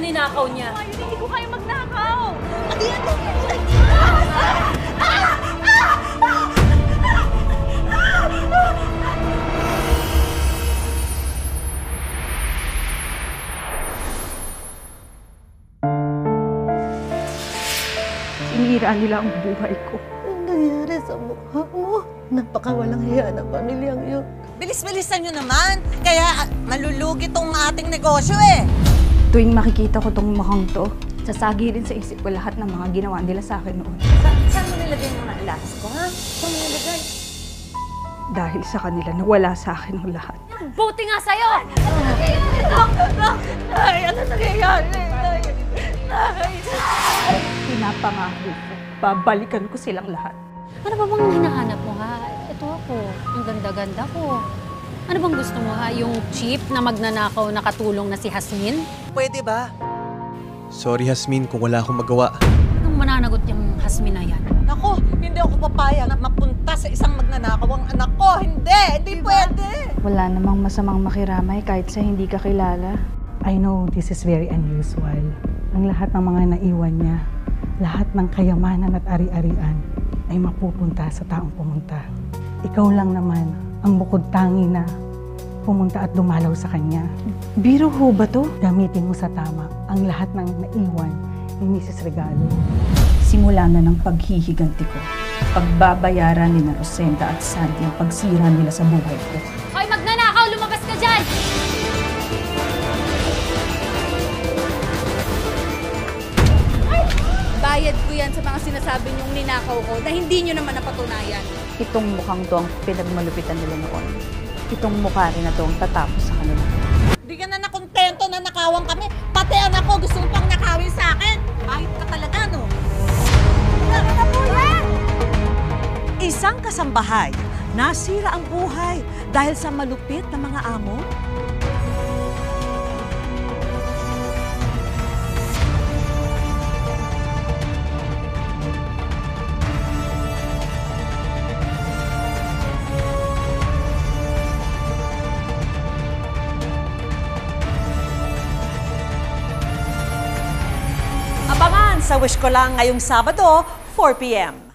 yung ninakaw niya. Hindi ko kayo magnakaw! Sinira nila ang buhay ko. Ang nangyari sa mukha mo? Napakawalang hiya ng pamilyang yun. Bilis-bilisan nyo naman. Kaya malulugi tong ating negosyo eh. Tuwing makikita ko tong mukhang to, sasagi rin sa isip ko lahat ng mga ginawa nila sa akin noon. Saan mo nilagay yung mga alas ko, ha? Saan mo nilagay? Dahil sa kanila, nawala sa akin ang lahat. Buti nga sa'yo! Ay, ano nangyayari? Pinapangako ko, babalikan ko silang lahat. Ano ba bang hinahanap mo, ha? Ito ako. Ang ganda-ganda ko. Ano bang gusto mo, ha? Yung cheap na magnanakaw na katulong na si Hasmin? Pwede ba? Sorry, Hasmin, kung wala akong magawa. Anong mananagot yung Hasmin na yan? Ako, hindi ako papayag na mapunta sa isang magnanakaw ang anak ko. Hindi pwede. Wala namang masamang makiramay kahit sa hindi ka kilala. I know this is very unusual. Ang lahat ng mga naiwan niya, lahat ng kayamanan at ari-arian ay mapupunta sa taong pumunta. Ikaw lang naman ang bukod tangi na pumunta at dumalaw sa kanya. Biro ho ba to? Gamitin mo sa tama ang lahat ng naiwan ni Mrs. Regalo. Simula na ng paghihiganti ko. Pagbabayaran ni na Rosenda at Sandy ang pagsira nila sa buhay ko. Hoy, magnanakaw! Lumabas ka dyan! Bayad ko yan sa mga sinasabi niyong ninakaw ko na hindi niyo naman napatunayan. Itong mukhang to ang pinagmalupitan nila noon. Itong mukha rin na to ang tatapos sa kanila. Hindi ka na nakontento na nakawang kami. Pati anak ko gusto mo pang nakawin sa akin. Ayot ka talaga, no? Isang kasambahay, nasira ang buhay dahil sa malupit na mga amo. Abangan sa Wish Ko Lang ngayong Sabado, 4 p.m.